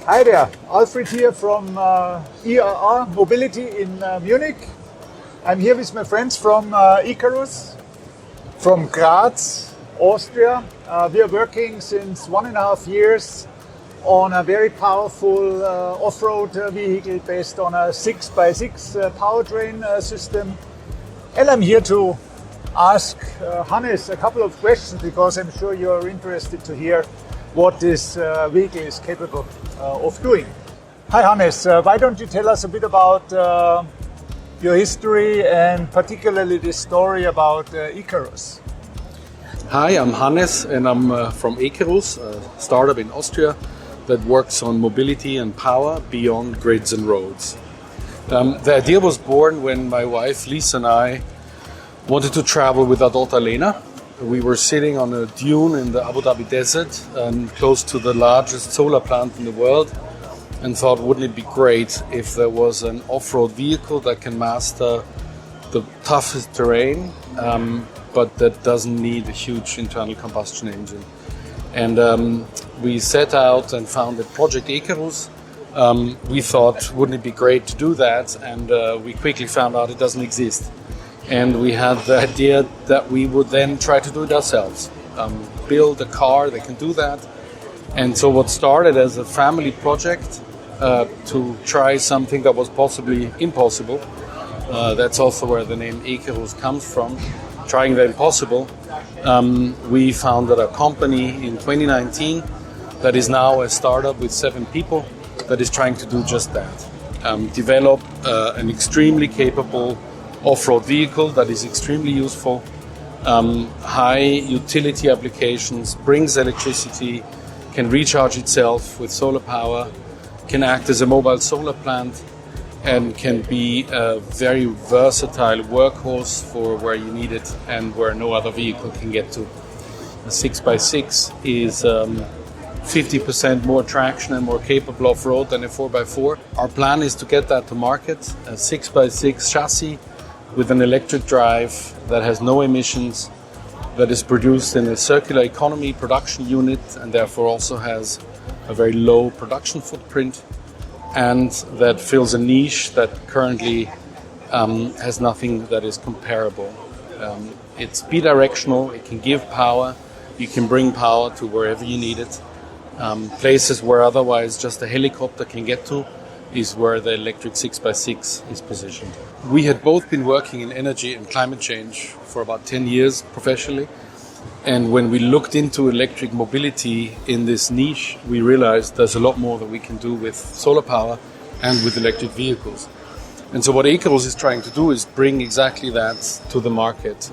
Hi there, Alfred here from IAA Mobility in Munich. I'm here with my friends from Ikarus, from Graz, Austria. We are working since 1.5 years on a very powerful off-road vehicle based on a 6x6 powertrain system. And I'm here to ask Hannes a couple of questions because I'm sure you're interested to hear what this vehicle is capable of doing. Hi Hannes, why don't you tell us a bit about your history and particularly the story about Ikarus? Hi, I'm Hannes and I'm from Ikarus, a startup in Austria that works on mobility and power beyond grids and roads. The idea was born when my wife Lisa and I wanted to travel with our daughter Lena. We were sitting on a dune in the Abu Dhabi desert close to the largest solar plant in the world and thought, wouldn't it be great if there was an off-road vehicle that can master the toughest terrain, but that doesn't need a huge internal combustion engine. And we set out and founded Project Ikarus. We thought, wouldn't it be great to do that? And we quickly found out it doesn't exist. And we had the idea that we would then try to do it ourselves, build a car that can do that. And so what started as a family project to try something that was possibly impossible, that's also where the name Ikarus comes from, trying the impossible. We founded a company in 2019 that is now a startup with 7 people that is trying to do just that, develop an extremely capable off-road vehicle that is extremely useful, high utility applications, brings electricity, can recharge itself with solar power, can act as a mobile solar plant, and can be a very versatile workhorse for where you need it and where no other vehicle can get to. A 6x6 is 50% more traction and more capable off-road than a 4x4. Our plan is to get that to market, a 6x6 chassis with an electric drive that has no emissions, that is produced in a circular economy production unit and therefore also has a very low production footprint, and that fills a niche that currently has nothing that is comparable. It's bidirectional, it can give power, you can bring power to wherever you need it. Places where otherwise just a helicopter can get to is where the electric 6x6 is positioned. We had both been working in energy and climate change for about 10 years professionally. And when we looked into electric mobility in this niche, we realized there's a lot more that we can do with solar power and with electric vehicles. And so what Ikarus is trying to do is bring exactly that to the market.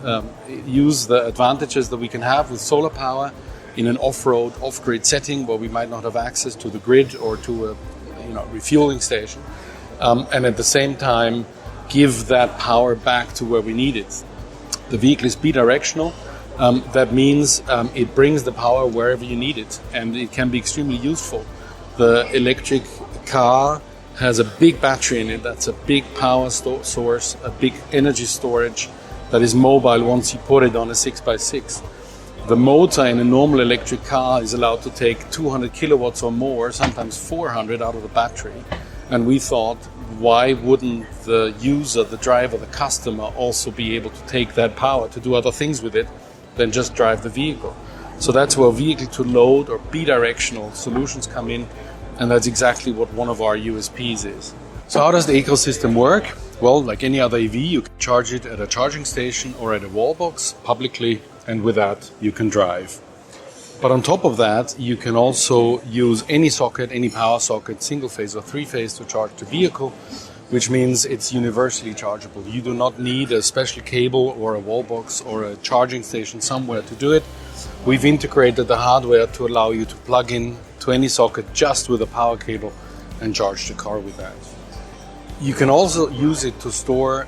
Use the advantages that we can have with solar power in an off-road, off-grid setting where we might not have access to the grid or to a refueling station, and at the same time give that power back to where we need it. The vehicle is bidirectional. That means it brings the power wherever you need it, and it can be extremely useful. The electric car has a big battery in it. That's a big power source, a big energy storage that is mobile once you put it on a 6x6. The motor in a normal electric car is allowed to take 200 kilowatts or more, sometimes 400 out of the battery. And we thought, why wouldn't the user, the driver, the customer also be able to take that power to do other things with it than just drive the vehicle? So that's where vehicle to load or bidirectional solutions come in. And that's exactly what one of our USPs is. So how does the ecosystem work? Well, like any other EV, you can charge it at a charging station or at a wall box publicly, and with that you can drive. But on top of that, you can also use any socket, any power socket, single phase or 3-phase to charge the vehicle, which means it's universally chargeable. You do not need a special cable or a wall box or a charging station somewhere to do it. We've integrated the hardware to allow you to plug in to any socket just with a power cable and charge the car with that. You can also use it to store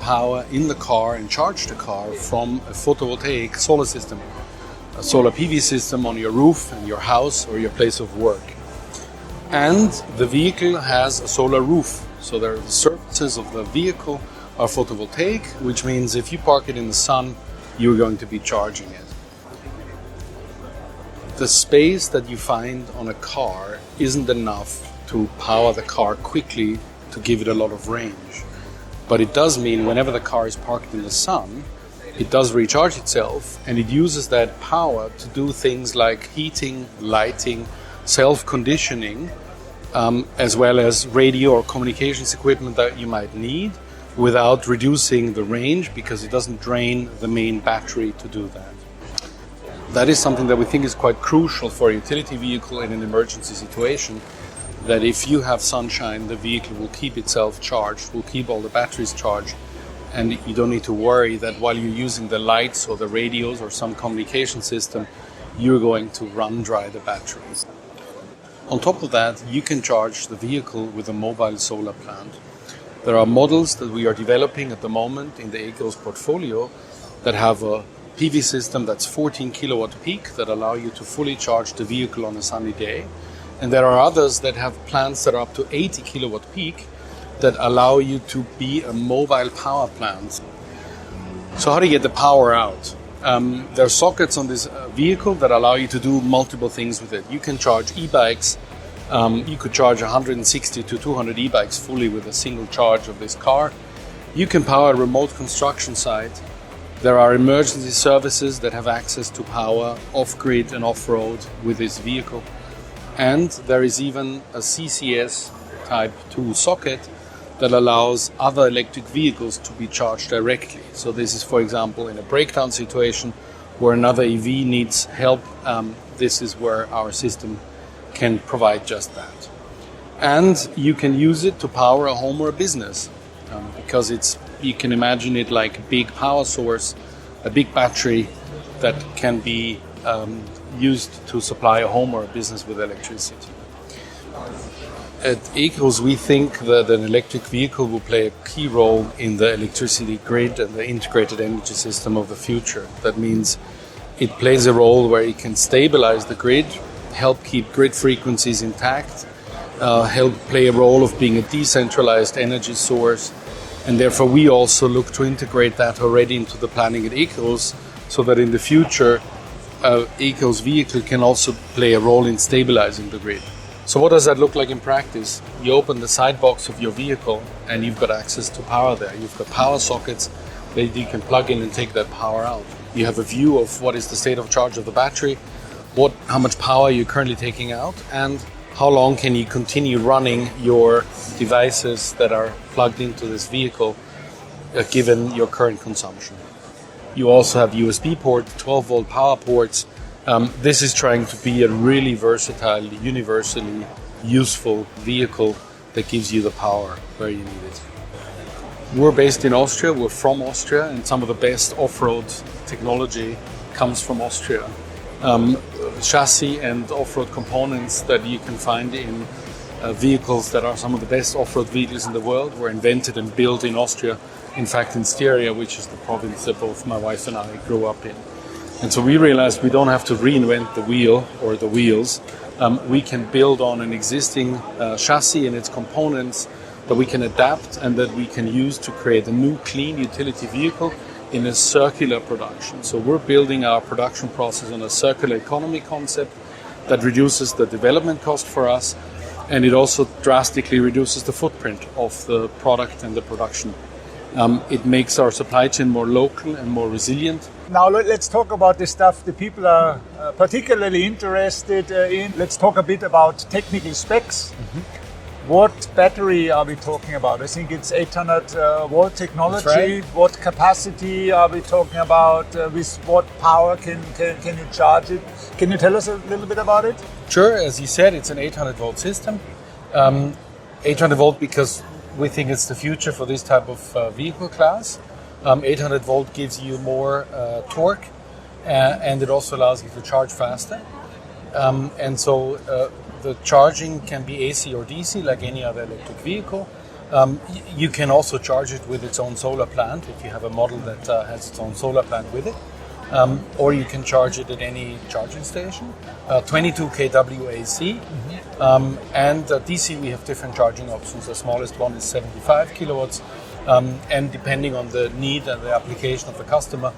power in the car and charge the car from a photovoltaic solar system, a solar PV system on your roof in your house or your place of work. And the vehicle has a solar roof, so the surfaces of the vehicle are photovoltaic, which means if you park it in the sun, you're going to be charging it. the space that you find on a car isn't enough to power the car quickly to give it a lot of range. But it does mean whenever the car is parked in the sun, it does recharge itself, and it uses that power to do things like heating, lighting, self-conditioning, as well as radio or communications equipment that you might need, without reducing the range, because it doesn't drain the main battery to do that. That is something that we think is quite crucial for a utility vehicle in an emergency situation, that if you have sunshine, the vehicle will keep itself charged, will keep all the batteries charged, and you don't need to worry that while you're using the lights or the radios or some communication system, you're going to run dry the batteries. On top of that, you can charge the vehicle with a mobile solar plant. There are models that we are developing at the moment in the Ikarus portfolio that have a PV system that's 14 kilowatt peak that allow you to fully charge the vehicle on a sunny day. And there are others that have plants that are up to 80 kilowatt peak that allow you to be a mobile power plant. So how do you get the power out? There are sockets on this vehicle that allow you to do multiple things with it. You can charge e-bikes. You could charge 160 to 200 e-bikes fully with a single charge of this car. You can power a remote construction site. There are emergency services that have access to power off-grid and off-road with this vehicle. And there is even a CCS Type 2 socket that allows other electric vehicles to be charged directly. So this is, for example, in a breakdown situation where another EV needs help. This is where our system can provide just that. And you can use it to power a home or a business, because you can imagine it like a big power source, a big battery that can be used to supply a home or a business with electricity. At Ikarus, we think that an electric vehicle will play a key role in the electricity grid and the integrated energy system of the future. That means it plays a role where it can stabilize the grid, help keep grid frequencies intact, help play a role of being a decentralized energy source. And therefore, we also look to integrate that already into the planning at Ikarus, so that in the future, Ikarus vehicle can also play a role in stabilizing the grid. So what does that look like in practice? You open the side box of your vehicle and you've got access to power there. You've got power sockets that you can plug in and take that power out. You have a view of what is the state of charge of the battery, how much power you're currently taking out, and how long can you continue running your devices that are plugged into this vehicle given your current consumption. You also have USB port, 12-volt power ports. This is trying to be a really versatile, universally useful vehicle that gives you the power where you need it. We're based in Austria, we're from Austria, and some of the best off-road technology comes from Austria. Chassis and off-road components that you can find in vehicles that are some of the best off-road vehicles in the world were invented and built in Austria, in fact in Styria, which is the province that both my wife and I grew up in. And so we realized we don't have to reinvent the wheel or the wheels. We can build on an existing chassis and its components that we can adapt and that we can use to create a new clean utility vehicle in a circular production. So we're building our production process on a circular economy concept that reduces the development cost for us, and it also drastically reduces the footprint of the product and the production. It makes our supply chain more local and more resilient. Now let's talk about the stuff the people are particularly interested in. Let's talk a bit about technical specs. Mm-hmm. What battery are we talking about? I think it's 800 volt technology. That's right. What capacity are we talking about? With what power can you charge it? Can you tell us a little bit about it? Sure, as you said, it's an 800 volt system. 800 volt because we think it's the future for this type of vehicle class. 800 volt gives you more torque, and it also allows you to charge faster. And so the charging can be AC or DC like any other electric vehicle. You can also charge it with its own solar plant if you have a model that has its own solar plant with it. Or you can charge it at any charging station. 22 kW AC. Mm-hmm. And DC we have different charging options. The smallest one is 75 kilowatts. And depending on the need and the application of the customer,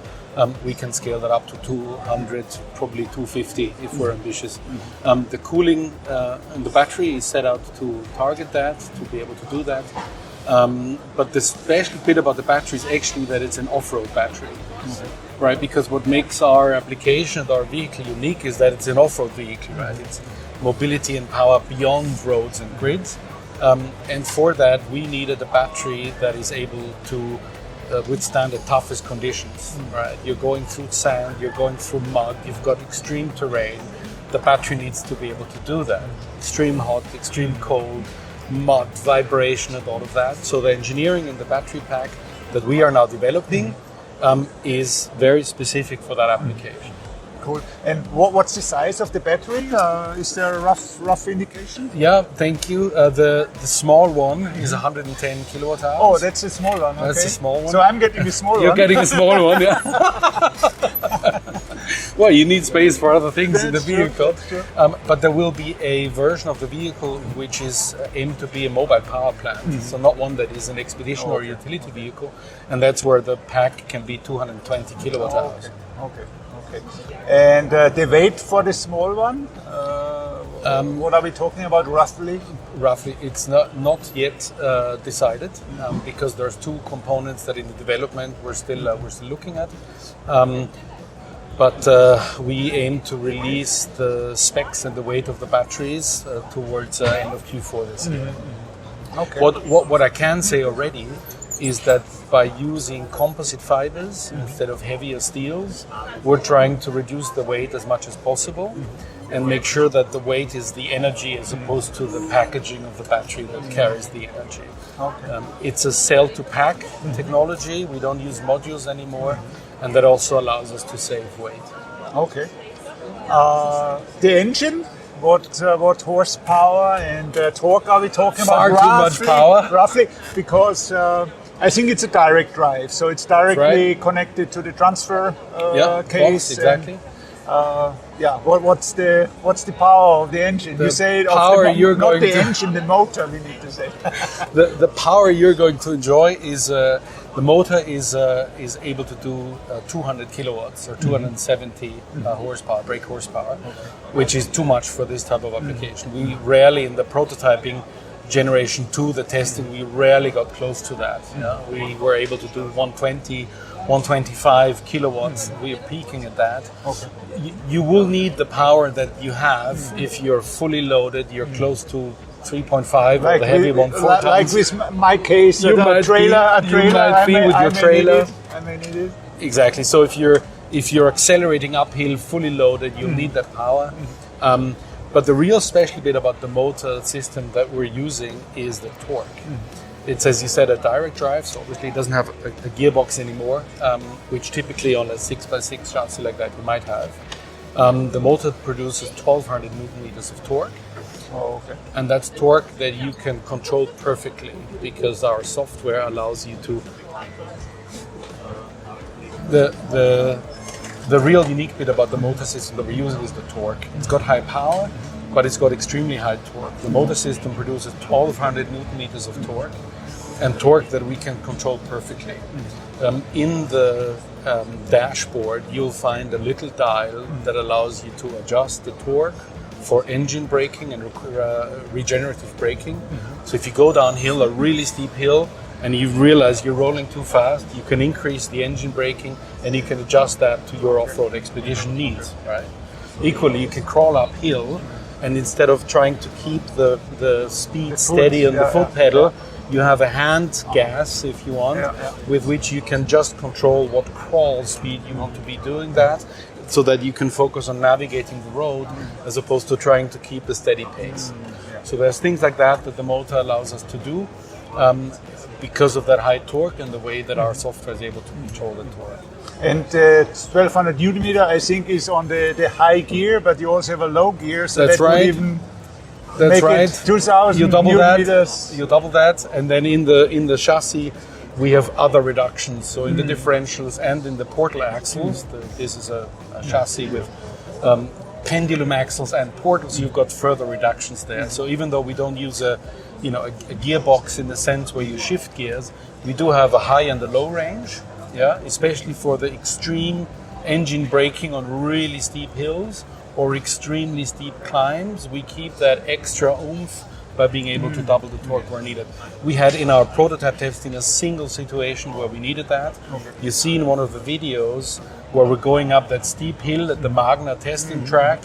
we can scale that up to 200, probably 250 if we're ambitious. The cooling and the battery is set out to target that, to be able to do that. But the special bit about the battery is actually that it's an off-road battery, right? Because what makes our application and our vehicle unique is that it's an off-road vehicle, right? It's mobility and power beyond roads and grids. And for that, we needed a battery that is able to withstand the toughest conditions, right? You're going through sand, you're going through mud, you've got extreme terrain. The battery needs to be able to do that. Extreme hot, extreme cold, mud, vibration, and all of that. So the engineering in the battery pack that we are now developing is very specific for that application. Cool. And what's the size of the battery? Is there a rough indication? Yeah, thank you. The small one is 110 kilowatt hours. Oh, that's a small one. Okay. That's a small one. So I'm getting the small one. You're getting a small one, yeah. Well, you need space for other things in the vehicle. That's true. But there will be a version of the vehicle which is aimed to be a mobile power plant. So not one that is an expedition or utility vehicle. And that's where the pack can be 220 kilowatt hours. Okay. And the weight for the small one? What are we talking about roughly? Roughly, it's not yet decided because there's two components that in the development we're still looking at. But we aim to release the specs and the weight of the batteries towards end of Q4 this year. Okay. What I can say already is that by using composite fibers instead of heavier steels, we're trying to reduce the weight as much as possible and make sure that the weight is the energy as opposed to the packaging of the battery that carries the energy. Okay. It's a cell-to-pack technology. We don't use modules anymore, and that also allows us to save weight. Okay. The engine? What horsepower and torque are we talking Far about? too much power. Roughly, because I think it's a direct drive, so it's directly connected to the transfer case. Exactly. What's the power of the engine? The you say power of the you're not going the to engine, the motor. We need to say. The power you're going to enjoy is the motor is able to do 200 kilowatts or 270 horsepower, brake horsepower, which is too much for this type of application. We rarely in the prototyping generation 2, the testing, we rarely got close to that. We were able to do 120, 125 kilowatts. We are peaking at that. Okay. You will need the power that you have if you're fully loaded. You're close to 3.5 or the heavy one, 4 tons. Like with my case, you might trailer, be with your trailer. I may need it. Exactly. So if you're accelerating uphill, fully loaded, you'll need that power. But the real special bit about the motor system that we're using is the torque. It's, as you said, a direct drive, so obviously it doesn't have a gearbox anymore, which typically on a 6x6 chassis like that you might have. The motor produces 1200 newton meters of torque. Oh, okay. And that's torque that you can control perfectly because our software allows you to. The real unique bit about the motor system that we're using is the torque. It's got high power, but it's got extremely high torque. The motor system produces 1200 newton meters of torque, and torque that we can control perfectly. In the dashboard, you'll find a little dial that allows you to adjust the torque for engine braking and regenerative braking. So if you go downhill, a really steep hill, and you realize you're rolling too fast, you can increase the engine braking and you can adjust that to your off-road expedition needs, right? Equally, you can crawl uphill, and instead of trying to keep the speed steady on the foot pedal, you have a hand gas, if you want, with which you can just control what crawl speed you want to be doing that, so that you can focus on navigating the road as opposed to trying to keep a steady pace. So there's things like that the motor allows us to do because of that high torque and the way that our software is able to control the torque. And 1200 newton meter, I think, is on the high gear, but you also have a low gear, so that's that right. would even That's make right. it 2000 you double newton that. meters. You double that, and then in the chassis we have other reductions. So in the differentials and in the portal axles, this is a chassis with pendulum axles and portals, you've got further reductions there. So even though we don't use a gearbox in the sense where you shift gears, we do have a high and a low range, especially for the extreme engine braking on really steep hills or extremely steep climbs. We keep that extra oomph by being able to double the torque where needed. We had in our prototype testing a single situation where we needed that. Okay. You see in one of the videos where we're going up that steep hill at the Magna testing track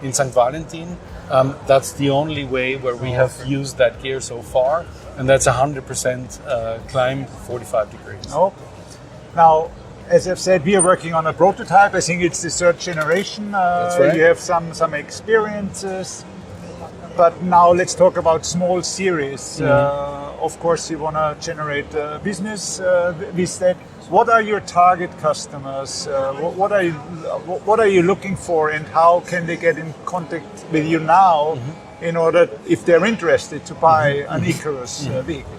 in St. Valentin. That's the only way where we have used that gear so far, and that's 100% climb 45 degrees. Oh. Now, as I've said, we are working on a prototype. I think it's the third generation. That's right. You have some experiences. But now let's talk about small series. Of course, you want to generate business with that. What are your target customers? What are you looking for, and how can they get in contact with you now in order, if they're interested, to buy an Ikarus vehicle?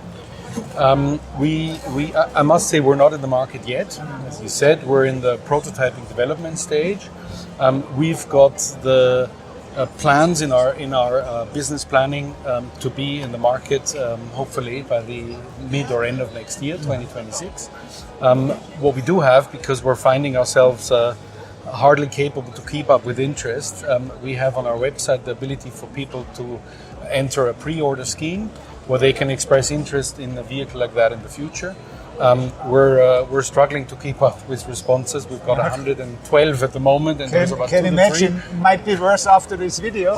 I must say we're not in the market yet. As you said, we're in the prototyping development stage. We've got the plans in our business planning to be in the market hopefully by the mid or end of next year, 2026. What we do have, because we're finding ourselves hardly capable to keep up with interest, we have on our website the ability for people to enter a pre-order scheme where they can express interest in a vehicle like that in the future. We're struggling to keep up with responses. We've got 112 at the moment, and there's about 2 to 3. Can imagine, might be worse after this video.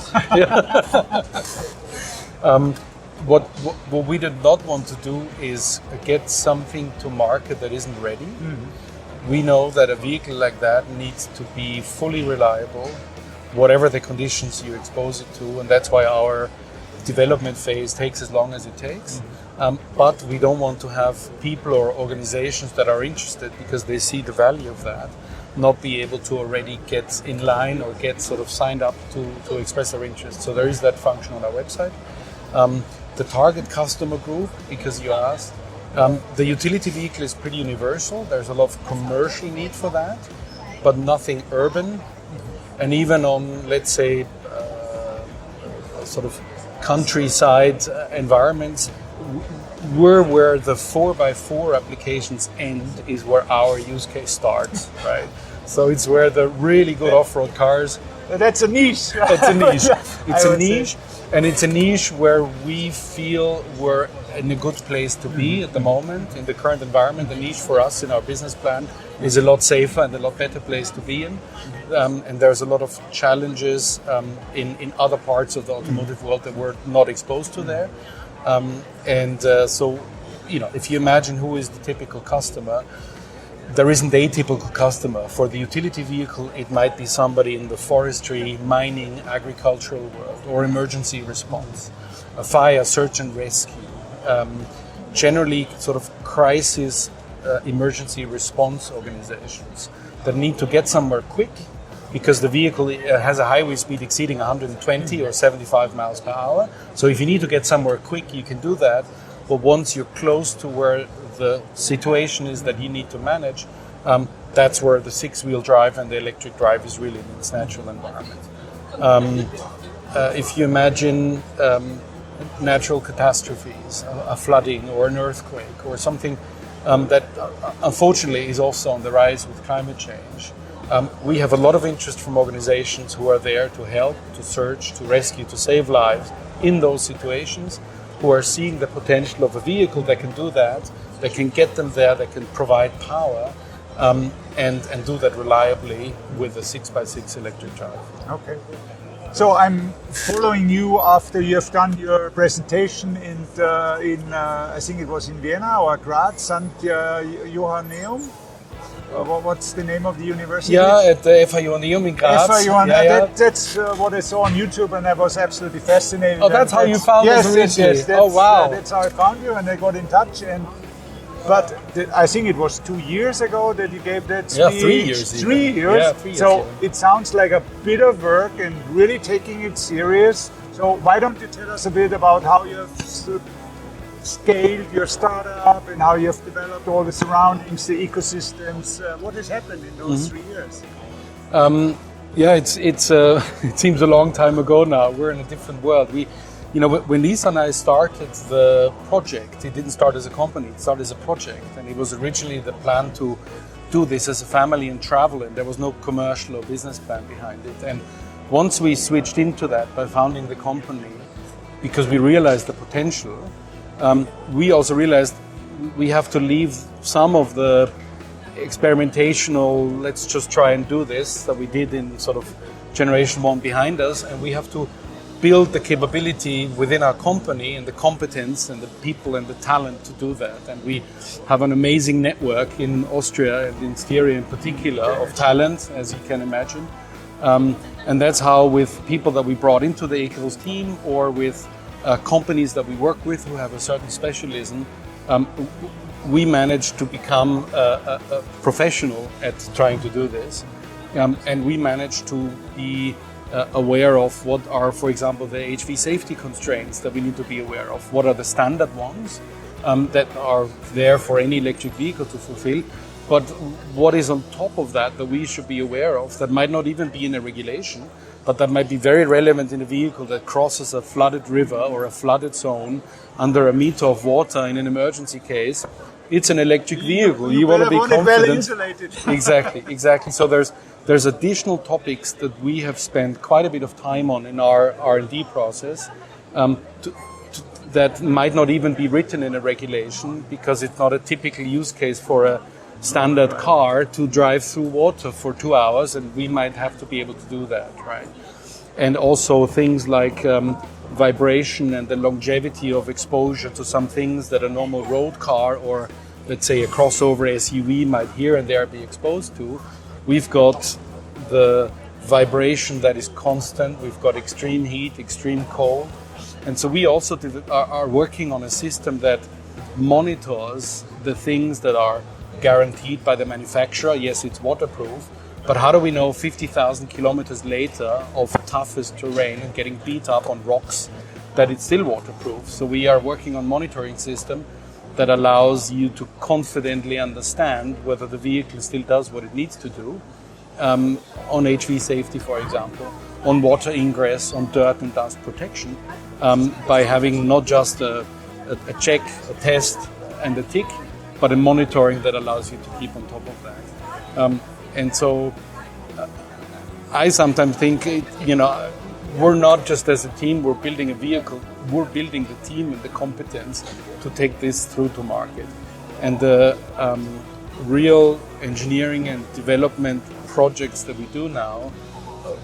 What we did not want to do is get something to market that isn't ready. We know that a vehicle like that needs to be fully reliable, whatever the conditions you expose it to, and that's why our development phase takes as long as it takes. But we don't want to have people or organizations that are interested because they see the value of that not be able to already get in line or get sort of signed up to express their interest. So there is that function on our website. The target customer group, because you asked, the utility vehicle is pretty universal. There's a lot of commercial need for that, but nothing urban. And even on, let's say, sort of countryside environments, where the 4x4 applications end is where our use case starts, right? So it's where the really good off-road cars. That's a niche. It's a niche. It's a niche, and it's a niche where we feel we're in a good place to be at the moment in the current environment. The niche for us in our business plan is a lot safer and a lot better place to be in. And there's a lot of challenges in other parts of the automotive world that we're not exposed to there. So, if you imagine who is the typical customer, there isn't a typical customer. For the utility vehicle, it might be somebody in the forestry, mining, agricultural world, or emergency response, a fire, search and rescue, generally sort of crisis emergency response organizations that need to get somewhere quick because the vehicle has a highway speed exceeding 120 or 75 miles per hour. So if you need to get somewhere quick, you can do that. But once you're close to where the situation is that you need to manage, that's where the 6-wheel drive and the electric drive is really in its natural environment. If you imagine natural catastrophes, a flooding or an earthquake or something that unfortunately is also on the rise with climate change, we have a lot of interest from organizations who are there to help, to search, to rescue, to save lives in those situations, who are seeing the potential of a vehicle that can do that can get them there, that can provide power, and do that reliably with a 6x6 electric drive. Okay. So I'm following you after you have done your presentation in I think it was in Vienna or Graz, St. Johanneum. What's the name of the university? Yeah, at the FH Johanneum in Graz. That's what I saw on YouTube, and I was absolutely fascinated. Oh, that's how you found us originally? Yes. Oh, wow. That's how I found you, and I got in touch. But I think it was 2 years ago that you gave that speech. Yeah, 3 years. 3 years? Yeah, 3 years. So it sounds like a bit of work and really taking it serious. So why don't you tell us a bit about how you have scaled your startup and how you have developed all the surroundings, the ecosystems. What has happened in those 3 years? Yeah, it seems a long time ago now. We're in a different world. When Lisa and I started the project, it didn't start as a company. It started as a project, and it was originally the plan to do this as a family and travel, and there was no commercial or business plan behind it. And once we switched into that by founding the company, because we realized the potential, we also realized we have to leave some of the experimentational, let's just try and do this, that we did in sort of generation one behind us, and we have to build the capability within our company and the competence and the people and the talent to do that. And we have an amazing network in Austria and in Styria in particular of talent, as you can imagine. And that's how, with people that we brought into the Ikarus team or with companies that we work with who have a certain specialism, we managed to become a professional at trying to do this. And we managed to be aware of what are, for example, the HV safety constraints that we need to be aware of. What are the standard ones that are there for any electric vehicle to fulfill? But what is on top of that we should be aware of that might not even be in a regulation, but that might be very relevant in a vehicle that crosses a flooded river or a flooded zone under a meter of water in an emergency case? It's an electric vehicle. You want to be confident. Well insulated. Exactly. So there's additional topics that we have spent quite a bit of time on in our R&D process that might not even be written in a regulation, because it's not a typical use case for a standard car to drive through water for 2 hours, and we might have to be able to do that, right? And also things like vibration and the longevity of exposure to some things that a normal road car or, let's say, a crossover SUV might here and there be exposed to. We've got the vibration that is constant. We've got extreme heat, extreme cold. And so we also are working on a system that monitors the things that are guaranteed by the manufacturer. Yes, it's waterproof, but how do we know 50,000 kilometers later of toughest terrain and getting beat up on rocks that it's still waterproof? So we are working on monitoring system that allows you to confidently understand whether the vehicle still does what it needs to do on HV safety, for example, on water ingress, on dirt and dust protection, by having not just a check, a test and a tick, but a monitoring that allows you to keep on top of that. And so I sometimes think, we're not just as a team, we're building a vehicle, we're building the team and the competence to take this through to market. And the real engineering and development projects that we do now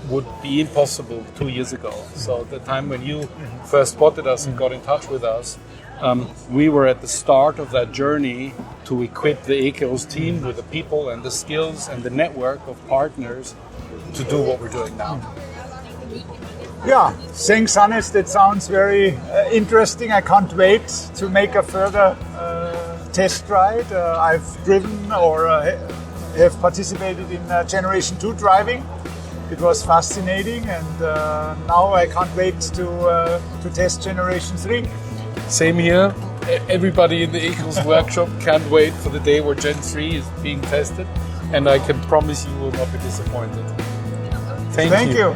would be impossible 2 years ago. So the time when you first spotted us and got in touch with us, we were at the start of that journey to equip the Ikarus team with the people and the skills and the network of partners to do what we're doing now. Yeah, thanks, Hannes. That sounds very interesting. I can't wait to make a further test ride. I've driven or have participated in Generation 2 driving. It was fascinating, and now I can't wait to test Generation 3. Same here. Everybody in the Ikarus workshop can't wait for the day where Gen 3 is being tested, and I can promise you will not be disappointed. Thank you.